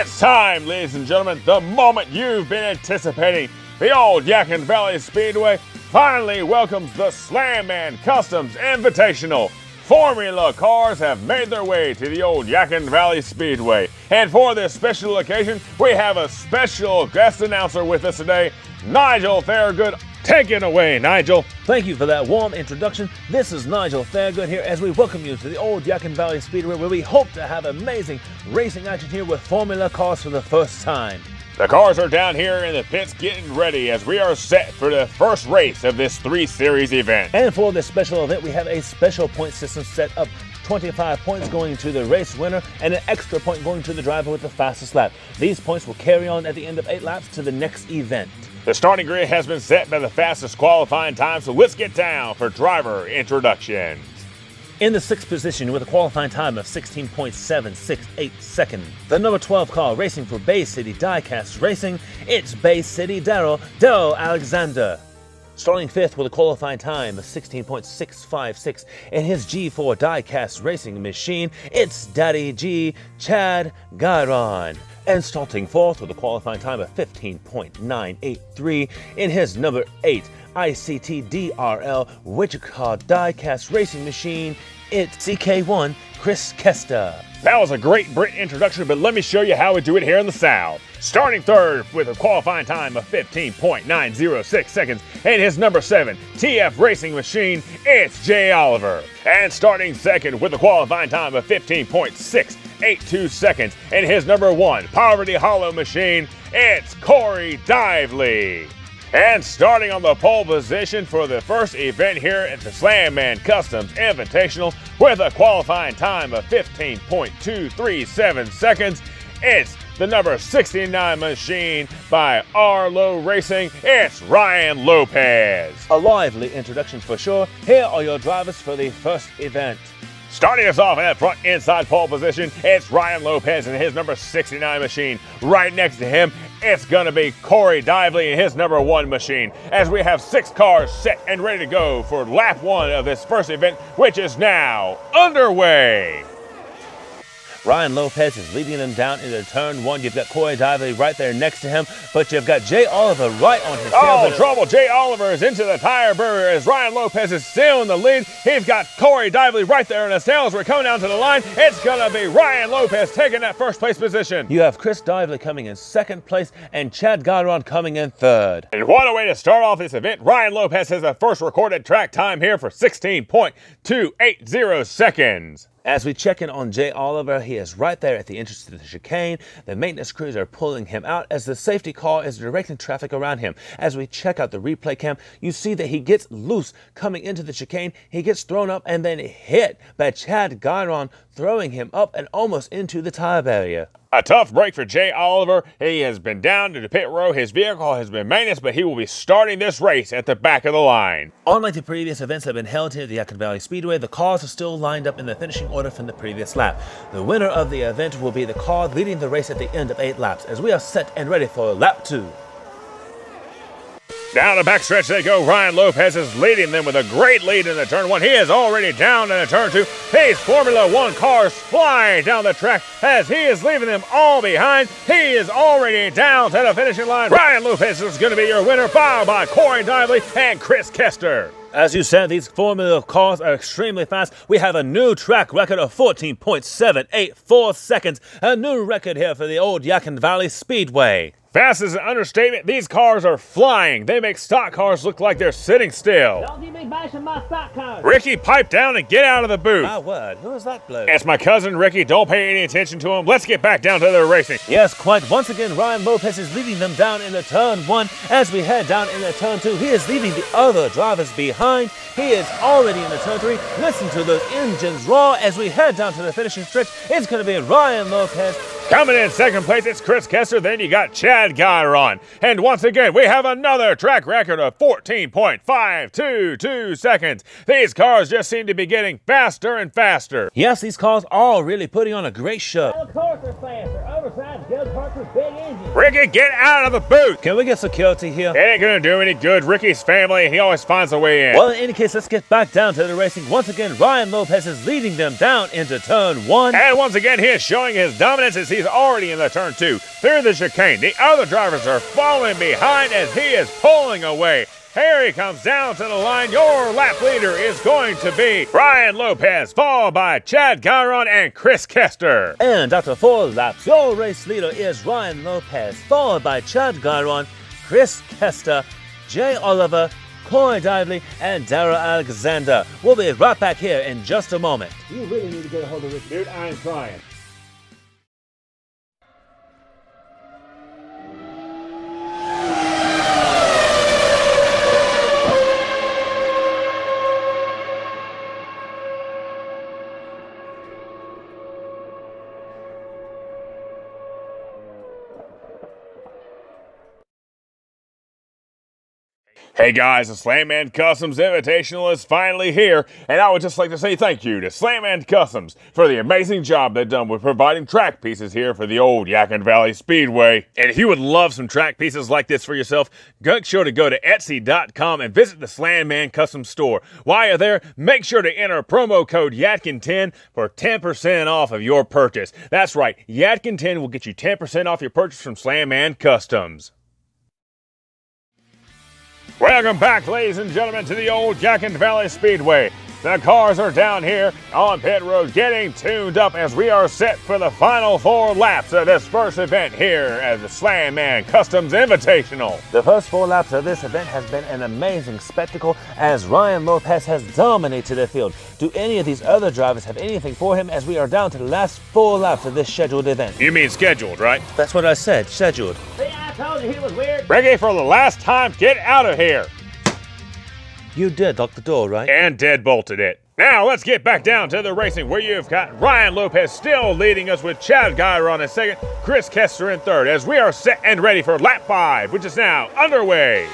It's time, ladies and gentlemen, the moment you've been anticipating. The Old Yadkin Valley Speedway finally welcomes the Slanman Customs Invitational. Formula cars have made their way to the Old Yadkin Valley Speedway. And for this special occasion, we have a special guest announcer with us today, Nigel Thorogood. Take it away, Nigel. Thank you for that warm introduction. This is Nigel Thorogood here as we welcome you to the Old Yadkin Valley Speedway, where we hope to have amazing racing action here with Formula cars for the first time. The cars are down here in the pits getting ready as we are set for the first race of this 3-series event. And for this special event, we have a special point system set up. 25 points going to the race winner and an extra point going to the driver with the fastest lap. These points will carry on at the end of 8 laps to the next event. The starting grid has been set by the fastest qualifying time, so let's get down for driver introductions. In the 6th position with a qualifying time of 16.768 seconds, the number 12 car racing for Bay City Diecast Racing, it's Bay City Daryl Alexander. Starting 5th with a qualifying time of 16.656 in his G4 Diecast Racing machine, it's Daddy G, Chad Gyron. And starting 4th with a qualifying time of 15.983 in his number 8 ICT-DRL WICHITA Diecast Racing machine, it's CK1 Chris Kester. That was a great Brit introduction, but let me show you how we do it here in the South. Starting 3rd with a qualifying time of 15.906 seconds in his number 7 TF Racing machine, it's Jay Oliver. And starting 2nd with a qualifying time of 15.682 seconds in his number 1 Poverty Hollow machine, it's Corey Dively. And starting on the pole position for the first event here at the Slanman Customs Invitational with a qualifying time of 15.237 seconds, it's the number 69 machine by Arlo Racing, it's Ryan Lopez. A lively introduction for sure. Here are your drivers for the first event. Starting us off in that front inside pole position, it's Ryan Lopez in his number 69 machine. Right next to him, it's going to be Corey Dively in his number 1 machine, as we have 6 cars set and ready to go for lap 1 of this first event, which is now underway. Ryan Lopez is leading them down into turn 1. You've got Corey Dively right there next to him, but you've got Jay Oliver right on his tail. Oh, trouble. Jay Oliver is into the tire barrier as Ryan Lopez is still in the lead. He's got Corey Dively right there in his tail as we're coming down to the line. It's going to be Ryan Lopez taking that first place position. You have Chris Dively coming in 2nd place and Chad Gyron coming in 3rd. And what a way to start off this event. Ryan Lopez has the first recorded track time here for 16.280 seconds. As we check in on Jay Oliver, he is right there at the entrance to the chicane. The maintenance crews are pulling him out as the safety car is directing traffic around him. As we check out the replay cam, you see that he gets loose coming into the chicane. He gets thrown up and then hit by Chad Gyron, throwing him up and almost into the tire barrier. A tough break for Jay Oliver. He has been down to the pit row. His vehicle has been maintenance, but he will be starting this race at the back of the line. Unlike the previous events that have been held here at the Yadkin Valley Speedway, the cars are still lined up in the finishing order from the previous lap. The winner of the event will be the car leading the race at the end of 8 laps, as we are set and ready for lap 2. Down the backstretch they go. Ryan Lopez is leading them with a great lead in the turn 1. He is already down in the turn 2. These Formula 1 cars fly down the track as he is leaving them all behind. He is already down to the finishing line. Ryan Lopez is going to be your winner, followed by Corey Dively and Chris Kester. As you said, these Formula cars are extremely fast. We have a new track record of 14.784 seconds. A new record here for the Old Yadkin Valley Speedway. Fast is an understatement. These cars are flying. They make stock cars look like they're sitting still. Don't you be bashing my stock cars. Ricky, pipe down and get out of the booth. My word, who is that bloke? It's my cousin Ricky. Don't pay any attention to him. Let's get back down to the racing. Yes, quite. Once again, Ryan Lopez is leading them down into turn 1. As we head down into turn 2, he is leaving the other drivers behind. He is already in the turn 3. Listen to those engines roar as we head down to the finishing stretch. It's going to be Ryan Lopez. Coming in 2nd place, it's Chris Kester. Then you got Chad Gyron. And once again, we have another track record of 14.522 seconds. These cars just seem to be getting faster and faster. Yes, these cars are really putting on a great show. Of course they're faster. Oversized go-karts with big engines. amazing. Ricky, get out of the booth! Can we get security here? It ain't gonna do any good. Ricky's family, he always finds a way in. Well, in any case, let's get back down to the racing. Once again, Ryan Lopez is leading them down into turn 1. And once again, he is showing his dominance as he's already in the turn 2. Through the chicane, the other drivers are falling behind as he is pulling away. Here he comes down to the line. Your lap leader is going to be Ryan Lopez, followed by Chad Gyron and Chris Kester. And after 4 laps, your race leader is Ryan Lopez, followed by Chad Gyron, Chris Kester, Jay Oliver, Corey Dively, and Dara Alexander. We'll be right back here in just a moment. You really need to get a hold of this. Dude, I'm trying. Hey guys, the Slanman Customs Invitational is finally here, and I would just like to say thank you to Slanman Customs for the amazing job they've done with providing track pieces here for the Old Yadkin Valley Speedway. And if you would love some track pieces like this for yourself, make sure to go to Etsy.com and visit the Slanman Customs store. While you're there, make sure to enter promo code YADKIN10 for 10% off of your purchase. That's right, YADKIN10 will get you 10% off your purchase from Slanman Customs. Welcome back, ladies and gentlemen, to the Old Yadkin Valley Speedway. The cars are down here on pit road getting tuned up as we are set for the final 4 laps of this first event here at the Slanman Customs Invitational. The first 4 laps of this event has been an amazing spectacle as Ryan Lopez has dominated the field. Do any of these other drivers have anything for him as we are down to the last 4 laps of this scheduled event? You mean scheduled, right? That's what I said, scheduled. See, I told you he was weird. Ricky, for the last time, get out of here. You did lock the door, right? And deadbolted it. Now let's get back down to the racing where you've got Ryan Lopez still leading us with Chad Gyron in second, Chris Kester in third as we are set and ready for lap 5, which is now underway.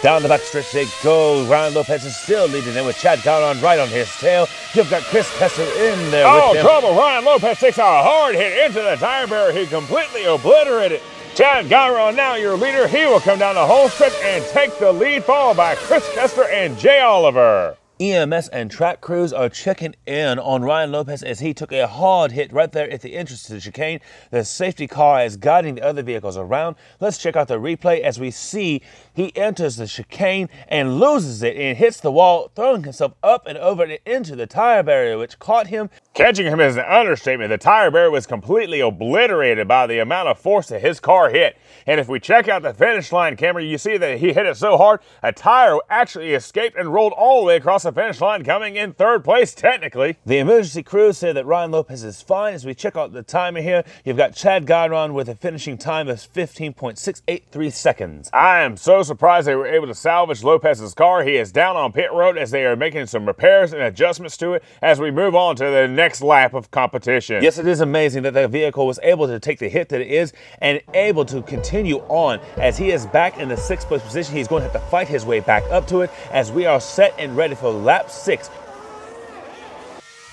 Down the backstretch they go. Ryan Lopez is still leading them with Chad Gyron right on his tail. You've got Chris Kester in there with him. Trouble. Ryan Lopez takes a hard hit into the tire barrier. He completely obliterated Chad Gyron, now your leader. He will come down the whole stretch and take the lead, followed by Chris Kester and Jay Oliver. EMS and track crews are checking in on Ryan Lopez as he took a hard hit right there at the entrance to the chicane. The safety car is guiding the other vehicles around. Let's check out the replay as we see he enters the chicane and loses it and hits the wall, throwing himself up and over and into the tire barrier, which caught him. Catching him is an understatement. The tire barrier was completely obliterated by the amount of force that his car hit. And if we check out the finish line camera, you see that he hit it so hard, a tire actually escaped and rolled all the way across the finish line, coming in 3rd place technically. The emergency crew said that Ryan Lopez is fine. As we check out the timer here, you've got Chad Gyron with a finishing time of 15.683 seconds. I am so surprised they were able to salvage Lopez's car. He is down on pit road as they are making some repairs and adjustments to it as we move on to the next lap of competition. Yes, it is amazing that the vehicle was able to take the hit that it is and able to continue on as he is back in the 6th place position. He's going to have to fight his way back up to it as we are set and ready for lap 6.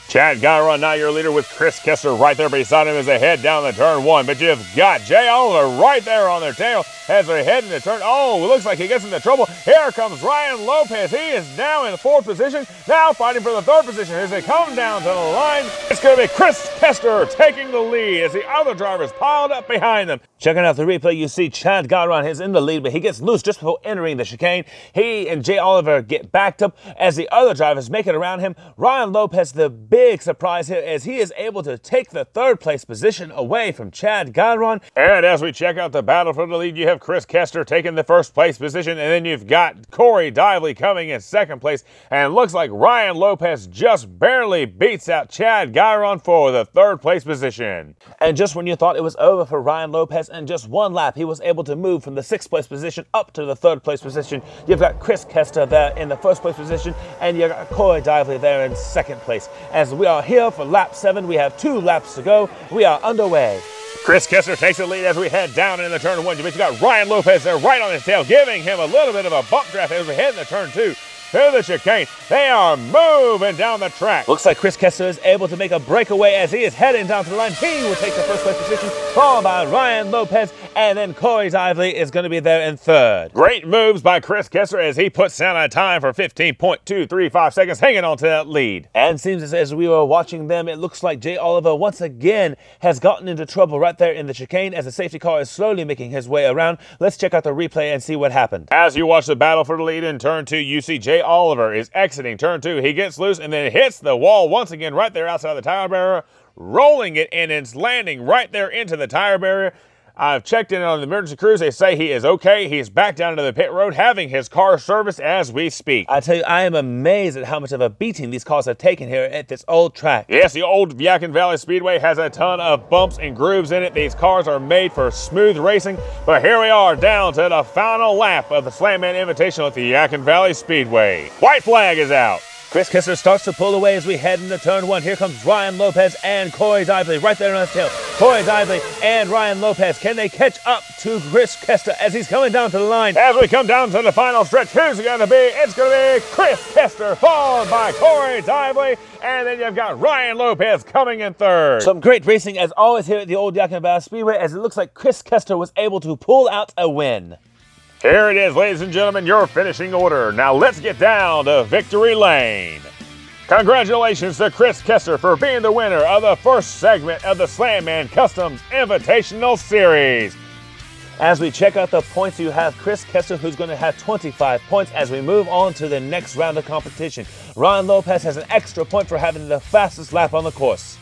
Chad Gyron, now your leader with Chris Kester right there beside him as they head down the turn 1. But you've got Jay Oliver right there on their tail as they head into turn. Oh, it looks like he gets into trouble. Here comes Ryan Lopez. He is now in the 4th position, now fighting for the 3rd position as they come down to the line. It's going to be Chris Kester taking the lead as the other drivers piled up behind them. Checking out the replay, you see Chad Gyron is in the lead, but he gets loose just before entering the chicane. He and Jay Oliver get backed up as the other drivers make it around him. Ryan Lopez, the big surprise here, as he is able to take the 3rd place position away from Chad Gyron. And as we check out the battle for the lead, you have Chris Kester taking the 1st place position, and then you've got Corey Dively coming in 2nd place. And it looks like Ryan Lopez just barely beats out Chad Gyron for the 3rd place position. And just when you thought it was over for Ryan Lopez, in just 1 lap, he was able to move from the 6th place position up to the 3rd place position. You've got Chris Kester there in the 1st place position, and you've got Corey Dively there in 2nd place. As we are here for lap 7, we have 2 laps to go. We are underway. Chris Kester takes the lead as we head down into turn 1. But you got Ryan Lopez there right on his tail, giving him a little bit of a bump draft as we head into turn 2. to the chicane. They are moving down the track. Looks like Chris Kester is able to make a breakaway as he is heading down to the line. He will take the first place position, followed by Ryan Lopez, and then Corey Dively is going to be there in third. Great moves by Chris Kester as he puts down a time for 15.235 seconds, hanging on to that lead. And seems as we were watching them, it looks like Jay Oliver once again has gotten into trouble right there in the chicane as the safety car is slowly making his way around. Let's check out the replay and see what happened. As you watch the battle for the lead in turn 2, you see Jay Oliver is exiting turn 2. He gets loose and then hits the wall once again right there outside the tire barrier, rolling it, and it's landing right there into the tire barrier. I've checked in on the emergency crews. They say he is okay. He's back down to the pit road having his car serviced as we speak. I tell you, I am amazed at how much of a beating these cars have taken here at this old track. Yes, the Old Yadkin Valley Speedway has a ton of bumps and grooves in it. These cars are made for smooth racing, but here we are down to the final lap of the Slanman Invitational at the Yadkin Valley Speedway. White flag is out. Chris Kester starts to pull away as we head into turn 1. Here comes Ryan Lopez and Corey Dively right there on his tail. Corey Dively and Ryan Lopez, can they catch up to Chris Kester as he's coming down to the line? As we come down to the final stretch, who's it going to be? It's going to be Chris Kester, followed by Corey Dively, and then you've got Ryan Lopez coming in third. Some great racing as always here at the Old Yadkin Valley Speedway as it looks like Chris Kester was able to pull out a win. Here it is, ladies and gentlemen, your finishing order. Now let's get down to victory lane. Congratulations to Chris Kester for being the winner of the first segment of the Slanman Customs Invitational Series. As we check out the points, you have Chris Kester, who's going to have 25 points as we move on to the next round of competition. Ryan Lopez has an extra point for having the fastest lap on the course.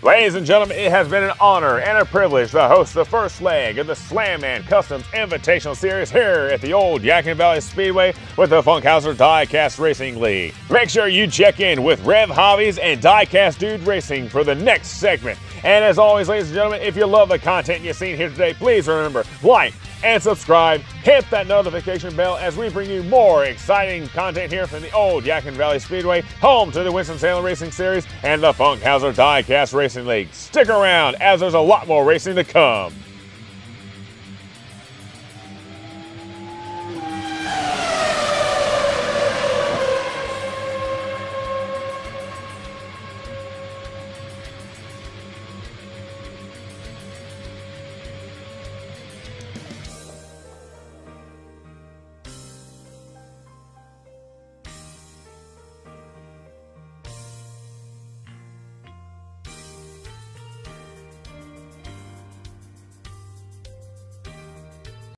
Ladies and gentlemen, it has been an honor and a privilege to host the first leg of the Slanman Customs Invitational Series here at the Old Yadkin Valley Speedway with the Funkhauser Diecast Racing League. Make sure you check in with Rev Hobbies and Diecast Dude Racing for the next segment. And as always, ladies and gentlemen, if you love the content you've seen here today, please remember, like and subscribe, hit that notification bell as we bring you more exciting content here from the Old Yadkin Valley Speedway, home to the Winston-Salem Racing Series and the Funkhauser Diecast Racing League. Stick around as there's a lot more racing to come.